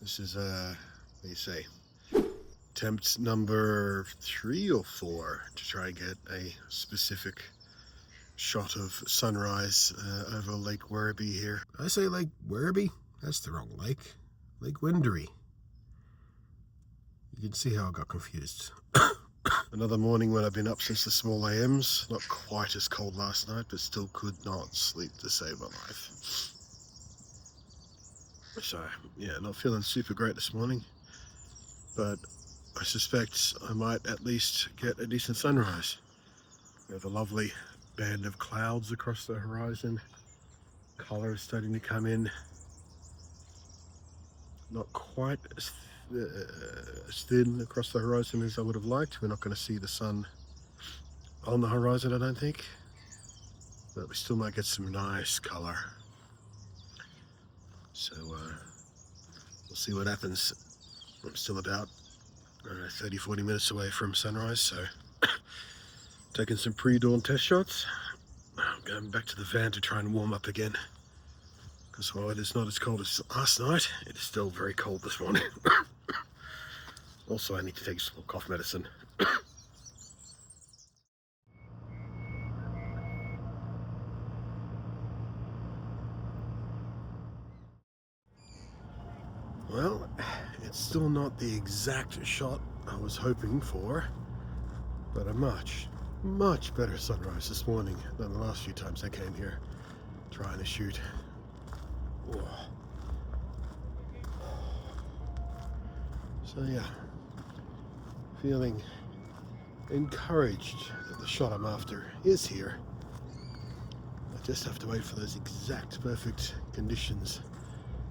This is, what do you say, attempt number 3 or 4 to try and get a specific shot of sunrise over Lake Werribee here. Did I say Lake Werribee? That's the wrong lake. Lake Wendouree. You can see how I got confused. Another morning when I've been up since the small AMs. Not quite as cold last night, but still could not sleep to save my life. So, yeah, not feeling super great this morning, but I suspect I might at least get a decent sunrise. We have a lovely band of clouds across the horizon. Colour is starting to come in. Not quite as thin across the horizon as I would have liked. We're not going to see the sun on the horizon, I don't think, but we still might get some nice colour. So we'll see what happens. I'm still about 30-40 minutes away from sunrise, so taking some pre-dawn test shots. I'm going back to the van to try and warm up again, because while it is not as cold as last night, it is still very cold this morning. Also, I need to take some cough medicine. Well, it's still not the exact shot I was hoping for, but a much better sunrise this morning than the last few times I came here trying to shoot. Whoa. So yeah, feeling encouraged that the shot I'm after is here. I just have to wait for those exact perfect conditions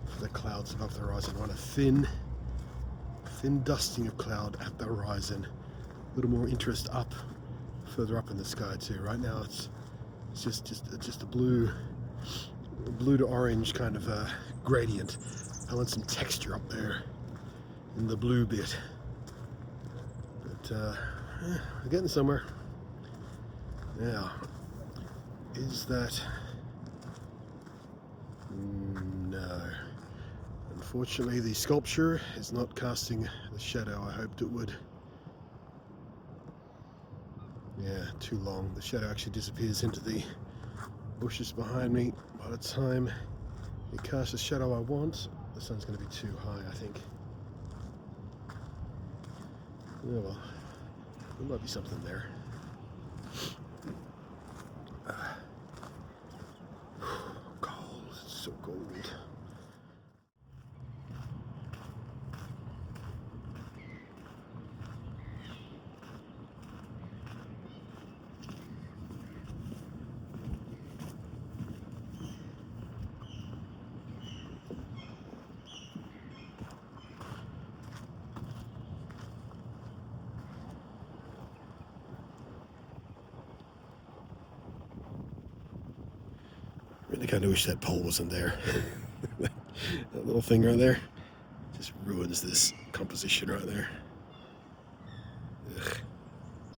for the clouds above the horizon. I want a thin dusting of cloud at the horizon. A little more interest up, further up in the sky too. Right now it's just a blue to orange kind of gradient. I want some texture up there in the blue bit. But we're getting somewhere. Now, is that... No. Unfortunately, the sculpture is not casting the shadow I hoped it would. Yeah, too long. The shadow actually disappears into the bushes behind me. By the time it casts the shadow I want, the sun's going to be too high, I think. Oh well, there might be something there. Cold, it's so cold. Really kind of wish that pole wasn't there. That little thing right there just ruins this composition right there. Ugh.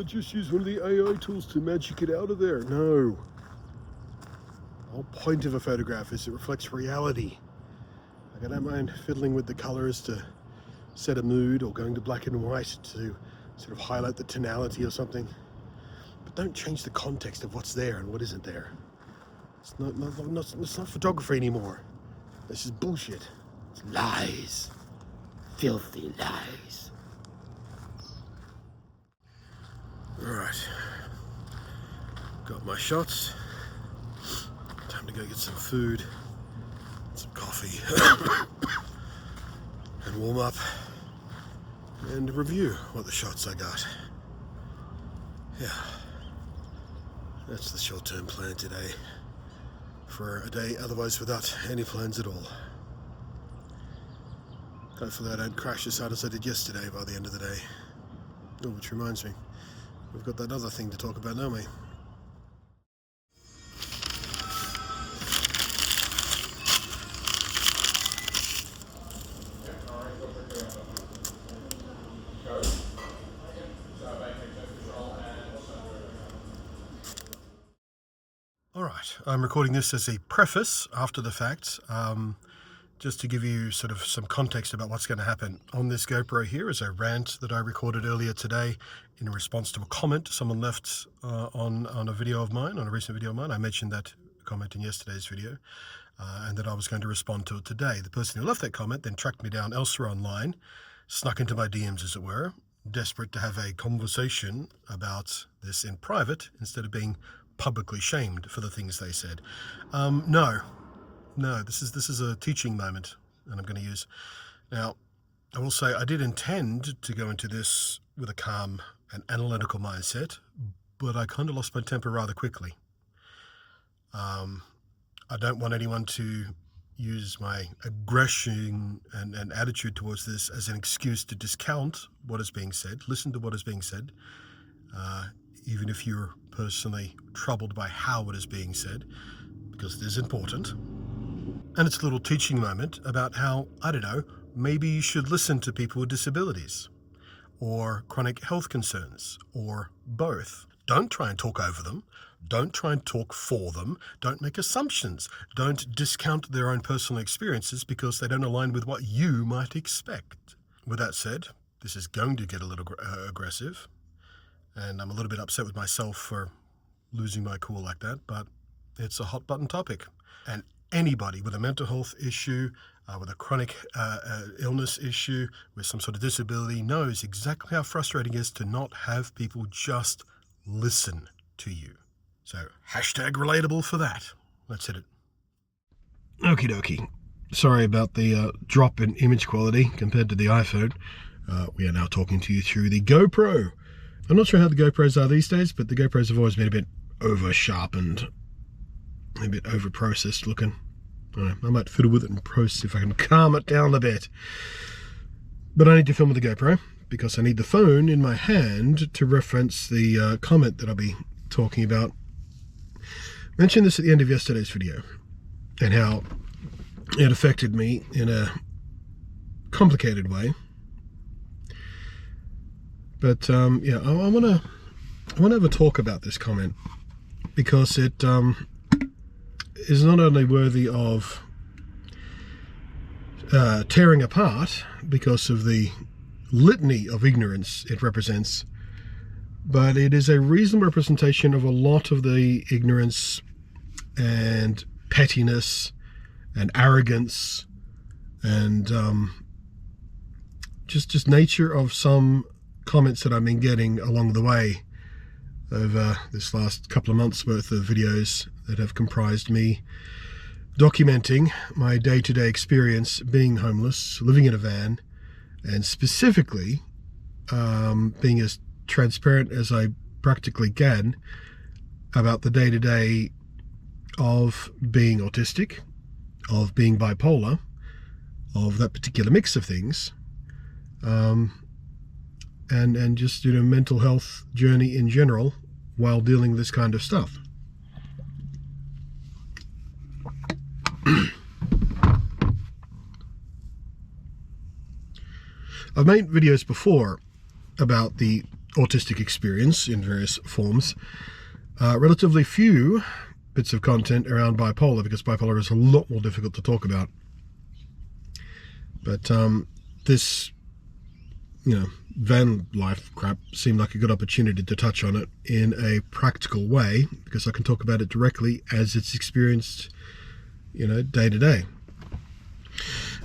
I just use one of the AI tools to magic it out of there. No. The whole point of a photograph is it reflects reality. Like, I don't mind fiddling with the colors to set a mood, or going to black and white to sort of highlight the tonality or something. But don't change the context of what's there and what isn't there. It's not photography anymore. This is bullshit. It's lies. Filthy lies. Alright. Got my shots. Time to go get some food, some coffee, and warm up and review what the shots I got. Yeah. That's the short-term plan today. For a day otherwise without any plans at all. Hopefully I don't crash as hard as I did yesterday by the end of the day. Oh, which reminds me, we've got that other thing to talk about, don't we? Alright, I'm recording this as a preface after the fact just to give you sort of some context about what's going to happen on this GoPro here is a rant that I recorded earlier today in response to a comment someone left on a video of mine, on a recent video of mine. I mentioned that comment in yesterday's video, and that I was going to respond to it today. The person who left that comment then tracked me down elsewhere online, snuck into my DMs, as it were, desperate to have a conversation about this in private instead of being publicly shamed for the things they said. No, this is a teaching moment, and I'm going to use. Now, I will say I did intend to go into this with a calm and analytical mindset, but I kind of lost my temper rather quickly. I don't want anyone to use my aggression and attitude towards this as an excuse to discount what is being said. Listen to what is being said, even if you're personally troubled by how it is being said, because it is important. And it's a little teaching moment about how, I don't know, maybe you should listen to people with disabilities or chronic health concerns or both. Don't try and talk over them. Don't try and talk for them. Don't make assumptions. Don't discount their own personal experiences because they don't align with what you might expect. With that said, this is going to get a little aggressive, and I'm a little bit upset with myself for losing my cool like that, but it's a hot button topic. And anybody with a mental health issue, with a chronic illness issue, with some sort of disability knows exactly how frustrating it is to not have people just listen to you. So, hashtag relatable for that. Let's hit it. Okie dokie. Sorry about the drop in image quality compared to the iPhone. We are now talking to you through the GoPro. I'm not sure how the GoPros are these days, but the GoPros have always been a bit over-sharpened, a bit over-processed looking. I might fiddle with it and process if I can calm it down a bit. But I need to film with the GoPro because I need the phone in my hand to reference the comment that I'll be talking about. I mentioned this at the end of yesterday's video and how it affected me in a complicated way. But yeah, I want to have a talk about this comment because it is not only worthy of tearing apart because of the litany of ignorance it represents, but it is a reasonable representation of a lot of the ignorance and pettiness and arrogance and just nature of some comments that I've been getting along the way over this last couple of months worth of videos that have comprised me documenting my day-to-day experience being homeless, living in a van, and specifically being as transparent as I practically can about the day-to-day of being autistic, of being bipolar, of that particular mix of things, and just mental health journey in general while dealing with this kind of stuff. I've made videos before about the autistic experience in various forms. Relatively few bits of content around bipolar because bipolar is a lot more difficult to talk about. But this, van life crap seemed like a good opportunity to touch on it in a practical way because I can talk about it directly as it's experienced, day to day.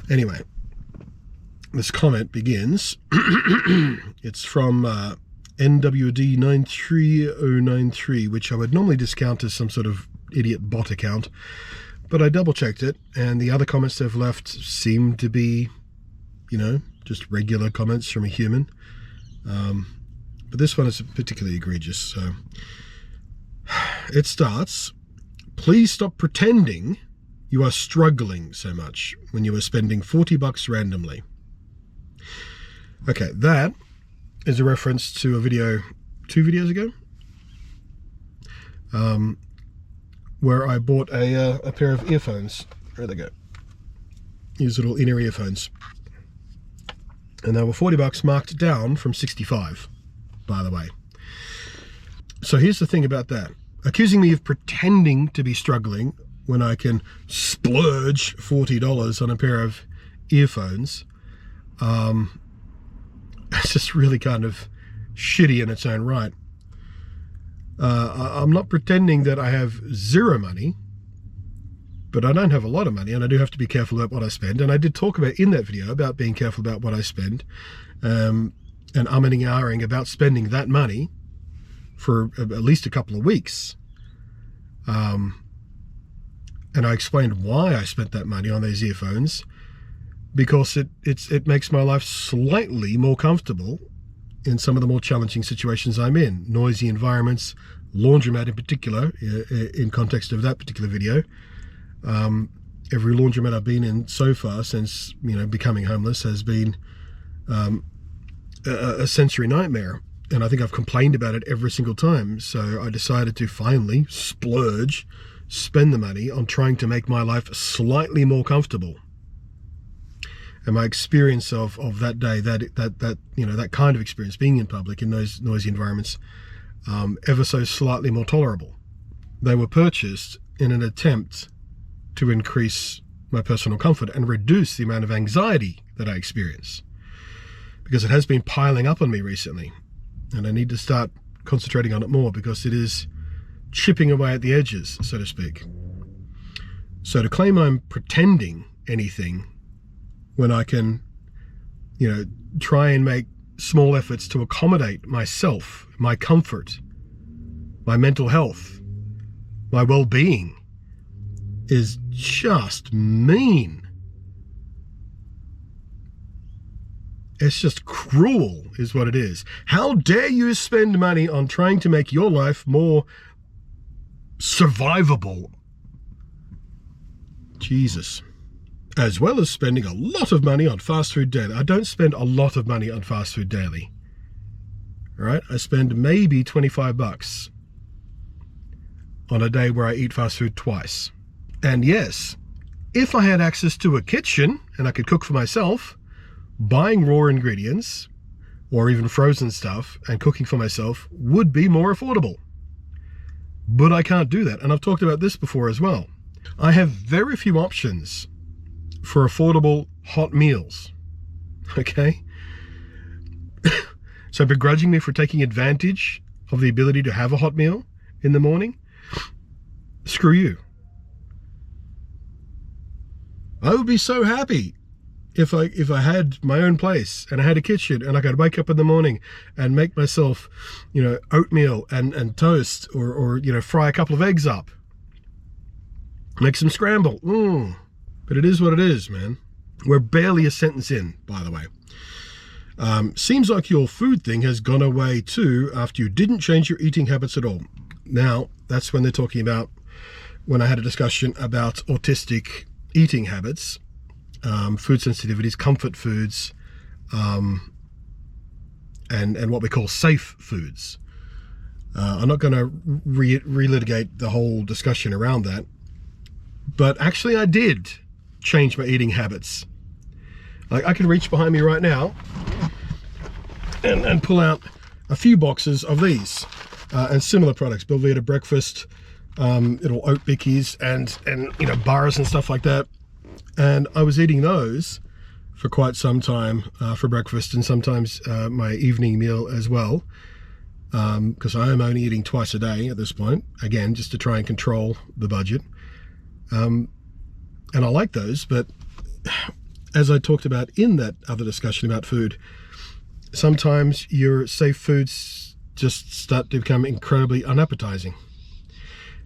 Anyway, this comment begins. It's from NWD 93093, which I would normally discount as some sort of idiot bot account, but I double checked it, and the other comments they've left seem to be, just regular comments from a human. But this one is particularly egregious. So it starts, "Please stop pretending you are struggling so much when you are spending $40 randomly." Okay, that is a reference to a video 2 videos ago where I bought a pair of earphones. There they go. These little inner earphones. And they were $40 marked down from 65, by the way. So here's the thing about that. Accusing me of pretending to be struggling when I can splurge $40 on a pair of earphones. It's just really kind of shitty in its own right. I'm not pretending that I have zero money, but I don't have a lot of money, and I do have to be careful about what I spend. And I did talk about in that video about being careful about what I spend, and umming and ahhing about spending that money for at least a couple of weeks. And I explained why I spent that money on these earphones, because it makes my life slightly more comfortable in some of the more challenging situations I'm in. Noisy environments, laundromat in particular, in context of that particular video. Every laundromat I've been in so far since, becoming homeless has been a sensory nightmare. And I think I've complained about it every single time. So I decided to finally splurge, spend the money on trying to make my life slightly more comfortable. And my experience of that day, that kind of experience, being in public in those noisy environments, ever so slightly more tolerable. They were purchased in an attempt to increase my personal comfort and reduce the amount of anxiety that I experience, because it has been piling up on me recently, and I need to start concentrating on it more, because it is chipping away at the edges, so to speak. So to claim I'm pretending anything when I can, try and make small efforts to accommodate myself, my comfort, my mental health, my well-being, is just mean. It's just cruel, is what it is. How dare you spend money on trying to make your life more survivable? Jesus. As well as spending a lot of money on fast food daily. I don't spend a lot of money on fast food daily. All right? I spend maybe $25 on a day where I eat fast food twice. And yes, if I had access to a kitchen and I could cook for myself, buying raw ingredients or even frozen stuff and cooking for myself would be more affordable. But I can't do that. And I've talked about this before as well. I have very few options for affordable hot meals. Okay? So begrudging me for taking advantage of the ability to have a hot meal in the morning, screw you. I would be so happy if I had my own place and I had a kitchen and I could wake up in the morning and make myself, oatmeal and toast, or fry a couple of eggs up, make some scramble. But it is what it is, man. We're barely a sentence in, by the way. Seems like your food thing has gone away too after you didn't change your eating habits at all. Now, that's when they're talking about when I had a discussion about autistic eating habits, food sensitivities, comfort foods, and what we call safe foods. I'm not going to relitigate the whole discussion around that, but actually I did change my eating habits. Like, I can reach behind me right now and pull out a few boxes of these and similar products, Belvedere breakfast, little oat bickies and bars and stuff like that. And I was eating those for quite some time for breakfast, and sometimes my evening meal as well, because I am only eating twice a day at this point, again, just to try and control the budget. And I like those, but as I talked about in that other discussion about food, sometimes your safe foods just start to become incredibly unappetizing.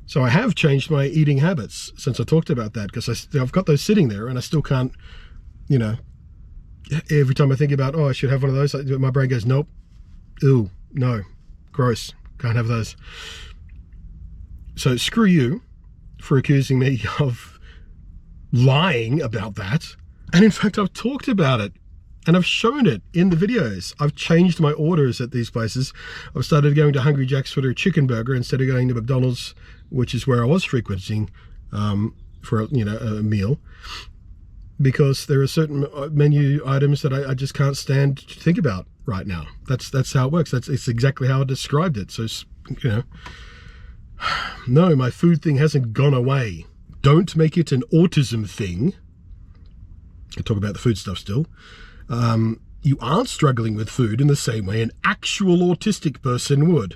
So I have changed my eating habits since I talked about that, because I've got those sitting there and I still can't, every time I think about, I should have one of those, my brain goes, nope, ew, no, gross, can't have those. So screw you for accusing me of lying about that. And in fact, I've talked about it and I've shown it in the videos. I've changed my orders at these places. I've started going to Hungry Jack's for their chicken burger instead of going to McDonald's, which is where I was frequenting for a meal, because there are certain menu items that I just can't stand to think about right now. That's how it works. It's exactly how I described it. So no, my food thing hasn't gone away. don't make it an autism thing. I talk about the food stuff still. You aren't struggling with food in the same way an actual autistic person would.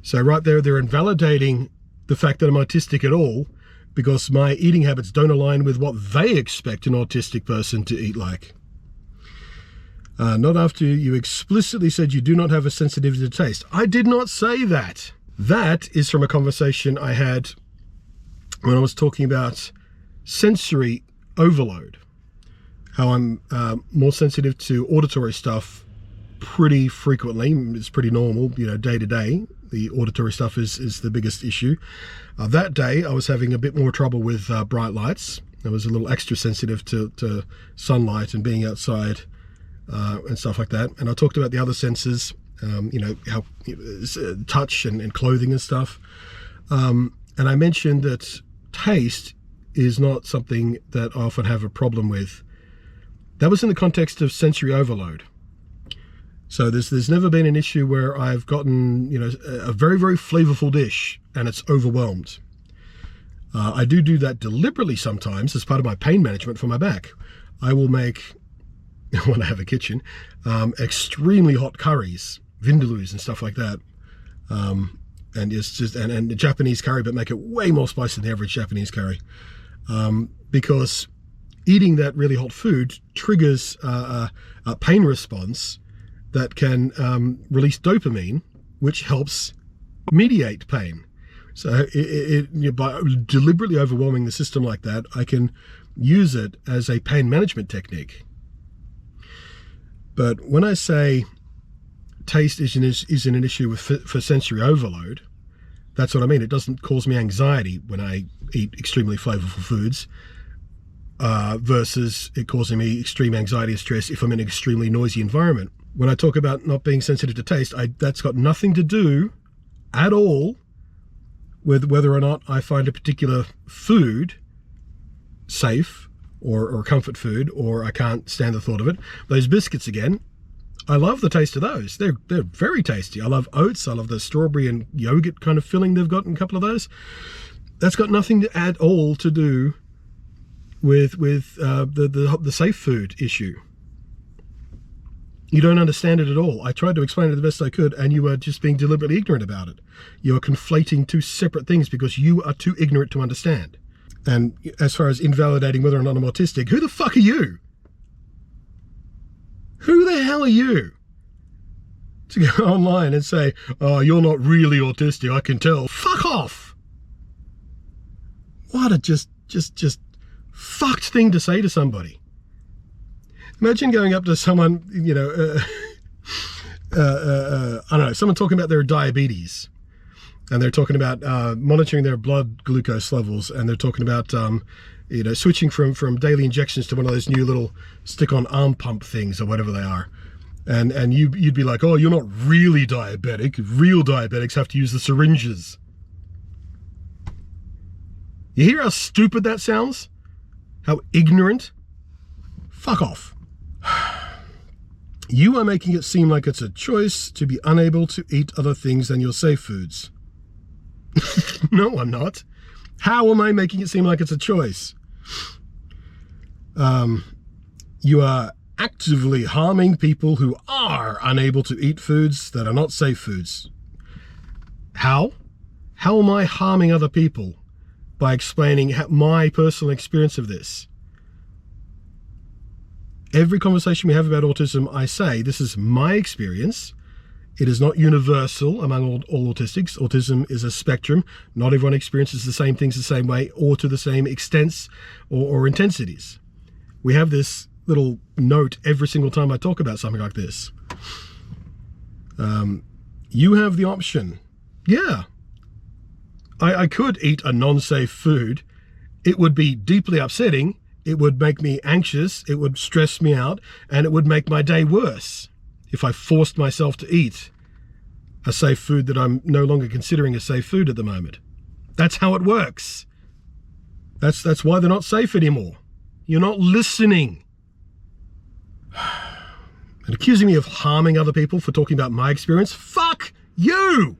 So right there, they're invalidating the fact that I'm autistic at all because my eating habits don't align with what they expect an autistic person to eat like. Not after you explicitly said you do not have a sensitivity to taste. I did not say that. That is from a conversation I had when I was talking about sensory overload. How I'm more sensitive to auditory stuff pretty frequently. It's pretty normal, day to day. The auditory stuff is the biggest issue. That day, I was having a bit more trouble with bright lights. I was a little extra sensitive to sunlight and being outside and stuff like that. And I talked about the other senses, how touch and clothing and stuff. And I mentioned that taste is not something that I often have a problem with. That was in the context of sensory overload. So there's never been an issue where I've gotten, a very, very flavorful dish and it's overwhelmed. I do that deliberately sometimes as part of my pain management for my back. I will make, when I have a kitchen, extremely hot curries, vindaloos and stuff like that. And it's just, and the Japanese curry, but make it way more spicy than the average Japanese curry. Because eating that really hot food triggers a pain response that can release dopamine, which helps mediate pain. So by deliberately overwhelming the system like that, I can use it as a pain management technique. But when I say taste isn't an issue for sensory overload, that's what I mean. It doesn't cause me anxiety when I eat extremely flavorful foods, versus it causing me extreme anxiety or stress if I'm in an extremely noisy environment. When I talk about not being sensitive to taste, that's got nothing to do at all with whether or not I find a particular food safe or comfort food, or I can't stand the thought of it. Those biscuits again, I love the taste of those. They're very tasty. I love oats. I love the strawberry and yogurt kind of filling they've got in a couple of those. That's got nothing at all to do with the safe food issue. You don't understand it at all. I tried to explain it the best I could, and you are just being deliberately ignorant about it. You are conflating two separate things because you are too ignorant to understand. And as far as invalidating whether or not I'm autistic, who the fuck are you? Who the hell are you to go online and say, oh, you're not really autistic, I can tell. Fuck off. What a just fucked thing to say to somebody. Imagine going up to someone, I don't know, someone talking about their diabetes, and they're talking about monitoring their blood glucose levels, and they're talking about, switching from daily injections to one of those new little stick-on arm pump things or whatever they are. And you'd be like, oh, you're not really diabetic. Real diabetics have to use the syringes. You hear how stupid that sounds? How ignorant? Fuck off. You are making it seem like it's a choice to be unable to eat other things than your safe foods. No, I'm not. How am I making it seem like it's a choice? You are actively harming people who are unable to eat foods that are not safe foods. How? How am I harming other people? By explaining my personal experience of this. Every conversation we have about autism, I say, this is my experience. It is not universal among all autistics. Autism is a spectrum. Not everyone experiences the same things the same way or to the same extents or intensities. We have this little note every single time I talk about something like this. You have the option. Yeah. I could eat a non-safe food. It would be deeply upsetting. It would make me anxious, it would stress me out, and it would make my day worse if I forced myself to eat a safe food that I'm no longer considering a safe food at the moment. That's how it works. That's why they're not safe anymore. You're not listening. And accusing me of harming other people for talking about my experience? Fuck you!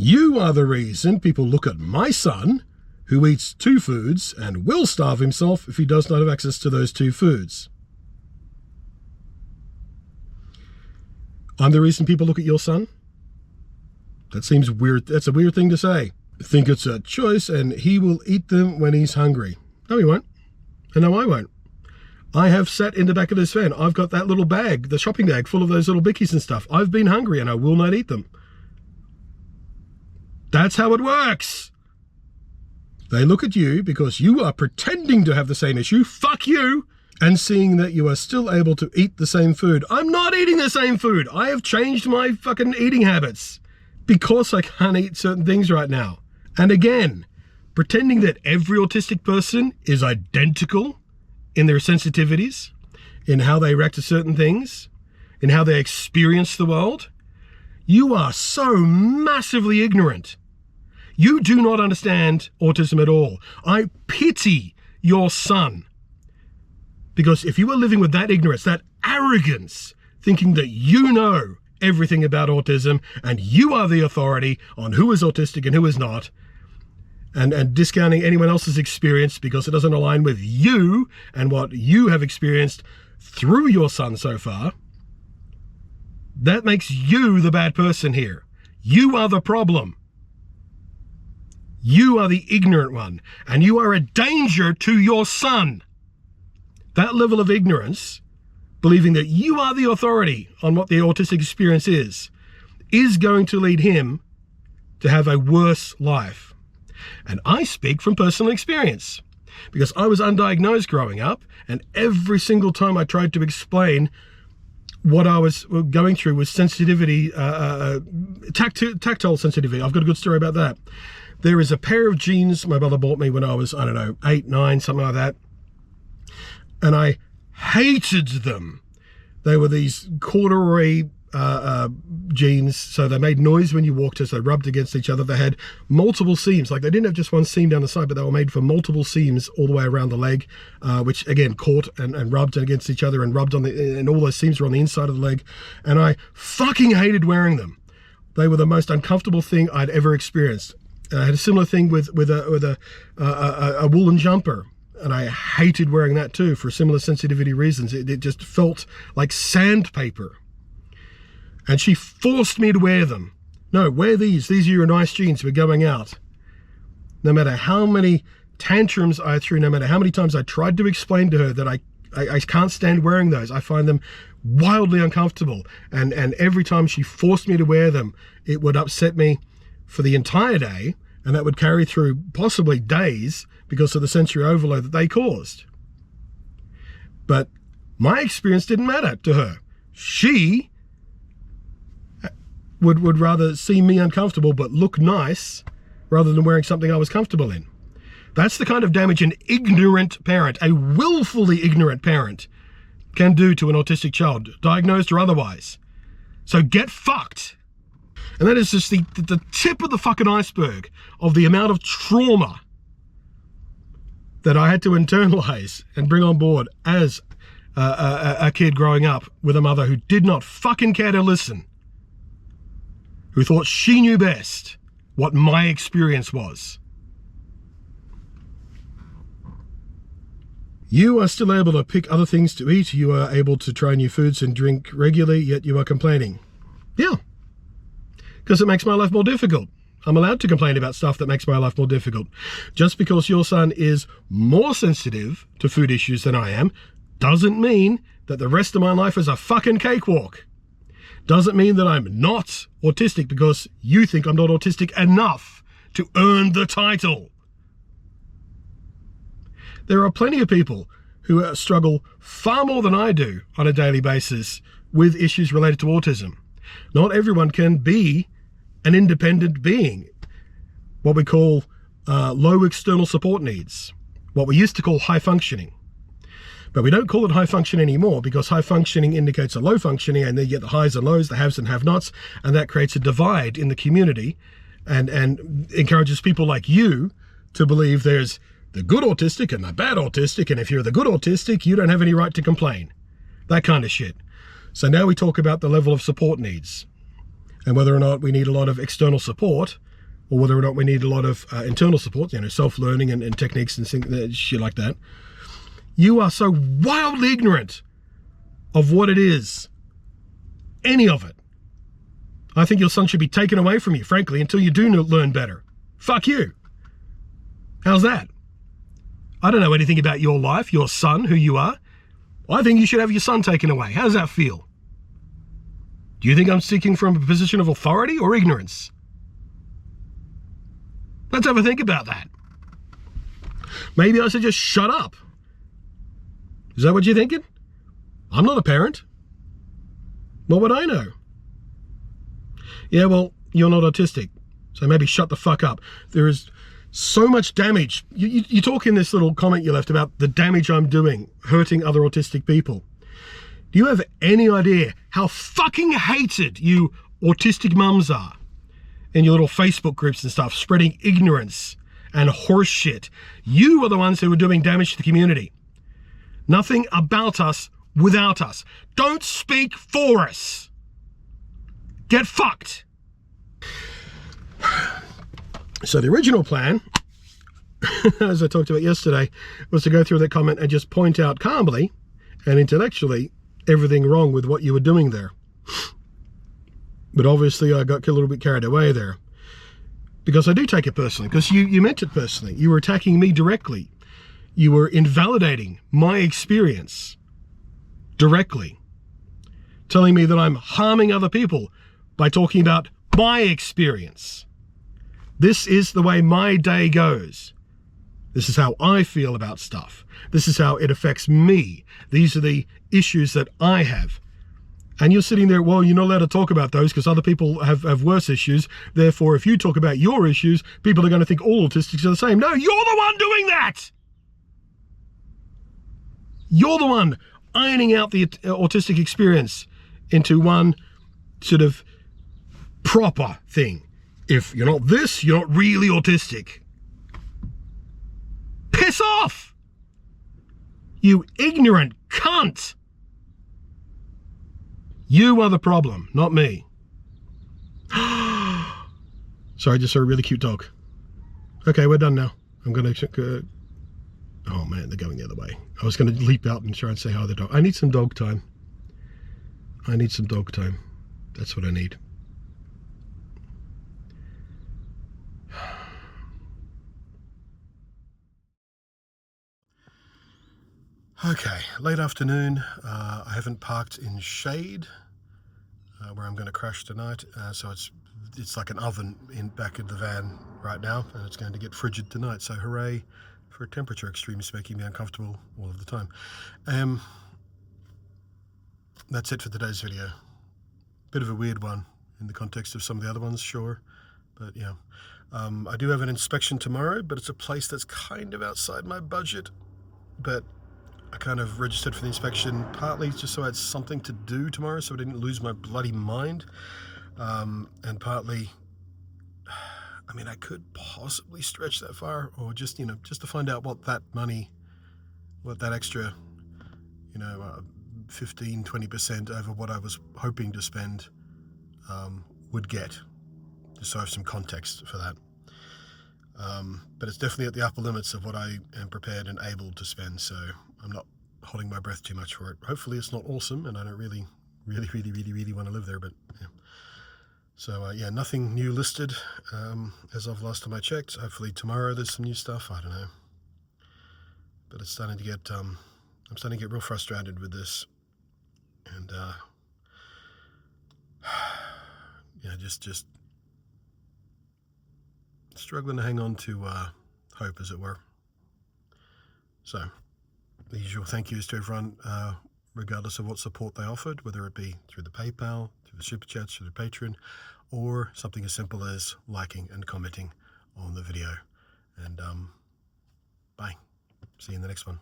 You are the reason people look at my son, who eats 2 foods and will starve himself if he does not have access to those 2 foods. I'm the reason people look at your son? That seems weird. That's a weird thing to say. Think it's a choice and he will eat them when he's hungry. No, he won't. And no, I won't. I have sat in the back of this van. I've got that little bag, the shopping bag full of those little bickies and stuff. I've been hungry and I will not eat them. That's how it works. They look at you because you are pretending to have the same issue. Fuck you. And seeing that you are still able to eat the same food. I'm not eating the same food. I have changed my fucking eating habits because I can't eat certain things right now. And again, pretending that every autistic person is identical in their sensitivities, in how they react to certain things, in how they experience the world. You are so massively ignorant. You do not understand autism at all. I pity your son. Because if you were living with that ignorance, that arrogance, thinking that you know everything about autism and you are the authority on who is autistic and who is not, and discounting anyone else's experience because it doesn't align with you and what you have experienced through your son so far, that makes you the bad person here. You are the problem. You are the ignorant one, and you are a danger to your son. That level of ignorance, believing that you are the authority on what the autistic experience is going to lead him to have a worse life. And I speak from personal experience because I was undiagnosed growing up, and every single time I tried to explain what I was going through was sensitivity, tactile sensitivity. I've got a good story about that. There is a pair of jeans my brother bought me when I was, 8, 9, something like that. And I hated them. They were these corduroy jeans, so they made noise when you walked as they rubbed against each other. They had multiple seams, like they didn't have just one seam down the side, but they were made for multiple seams all the way around the leg, which again caught and rubbed against each other and rubbed on and all those seams were on the inside of the leg. And I fucking hated wearing them. They were the most uncomfortable thing I'd ever experienced. I had a similar thing with a woolen jumper. And I hated wearing that too for similar sensitivity reasons. It just felt like sandpaper. And she forced me to wear them. No, wear these. These are your nice jeans. We're going out. No matter how many tantrums I threw, no matter how many times I tried to explain to her that I can't stand wearing those. I find them wildly uncomfortable. And every time she forced me to wear them, it would upset me for the entire day. And that would carry through possibly days because of the sensory overload that they caused. But my experience didn't matter to her. She would rather see me uncomfortable but look nice rather than wearing something I was comfortable in. That's the kind of damage an ignorant parent, a willfully ignorant parent, can do to an autistic child, diagnosed or otherwise. So get fucked. And that is just the tip of the fucking iceberg of the amount of trauma that I had to internalize and bring on board as a kid growing up with a mother who did not fucking care to listen, who thought she knew best what my experience was. You are still able to pick other things to eat. You are able to try new foods and drink regularly, yet you are complaining. Yeah. Because it makes my life more difficult. I'm allowed to complain about stuff that makes my life more difficult. Just because your son is more sensitive to food issues than I am, doesn't mean that the rest of my life is a fucking cakewalk. Doesn't mean that I'm not autistic because you think I'm not autistic enough to earn the title. There are plenty of people who struggle far more than I do on a daily basis with issues related to autism. Not everyone can be an independent being, what we call low external support needs, what we used to call high functioning. But we don't call it high function anymore because high functioning indicates a low functioning, and then you get the highs and lows, the haves and have-nots, and that creates a divide in the community and encourages people like you to believe there's the good autistic and the bad autistic, and if you're the good autistic, you don't have any right to complain. That kind of shit. So now we talk about the level of support needs and whether or not we need a lot of external support or whether or not we need a lot of internal support, you know, self-learning and techniques and shit like that. You are so wildly ignorant of what it is, any of it. I think your son should be taken away from you, frankly, until you do learn better. Fuck you. How's that? I don't know anything about your life, your son, who you are. I think you should have your son taken away. How does that feel? Do you think I'm speaking from a position of authority or ignorance? Let's have a think about that. Maybe I should just shut up. Is that what you're thinking? I'm not a parent. What would I know? Yeah, well, you're not autistic, so maybe shut the fuck up. There is so much damage. You talk in this little comment you left about the damage I'm doing, hurting other autistic people. Do you have any idea how fucking hated you autistic mums are in your little Facebook groups and stuff, spreading ignorance and horse shit? You are the ones who are doing damage to the community. Nothing about us without us. Don't speak for us. Get fucked. So the original plan, as I talked about yesterday, was to go through that comment and just point out calmly and intellectually everything wrong with what you were doing there. But obviously I got a little bit carried away there, because I do take it personally, because you meant it personally. You were attacking me directly. You were invalidating my experience directly, telling me that I'm harming other people by talking about my experience. This is the way my day goes. This is how I feel about stuff. This is how it affects me. These are the issues that I have. And you're sitting there, well, you're not allowed to talk about those because other people have worse issues. Therefore, if you talk about your issues, people are going to think all autistics are the same. No, you're the one doing that. You're the one ironing out the autistic experience into one sort of proper thing. If you're not this, you're not really autistic. Piss off! You ignorant cunt! You are the problem, not me. Sorry, I just saw a really cute dog. Okay, we're done now. I'm going to... oh man, they're going the other way. I was going to leap out and try and say hi to the dog. I need some dog time. I need some dog time. That's what I need. Okay, late afternoon. I haven't parked in shade where I'm going to crash tonight, so it's like an oven back in the van right now, and it's going to get frigid tonight. So hooray for temperature extremes making me uncomfortable all of the time. That's it for today's video. Bit of a weird one in the context of some of the other ones, sure, but yeah. I do have an inspection tomorrow, but it's a place that's kind of outside my budget, but I kind of registered for the inspection partly just so I had something to do tomorrow so I didn't lose my bloody mind, and partly, I mean, I could possibly stretch that far, or just, you know, just to find out what that money, what that extra, you know, 15-20% over what I was hoping to spend would get, just so I have some context for that. But it's definitely at the upper limits of what I am prepared and able to spend, so I'm not holding my breath too much for it. Hopefully it's not awesome, and I don't really want to live there, but yeah. So yeah, nothing new listed as of last time I checked. Hopefully tomorrow there's some new stuff, I don't know. But it's starting to get, I'm starting to get real frustrated with this, and yeah, just struggling to hang on to hope, as it were. So, the usual thank yous to everyone, regardless of what support they offered, whether it be through the PayPal, through the Super Chats, through the Patreon, or something as simple as liking and commenting on the video. And bye. See you in the next one.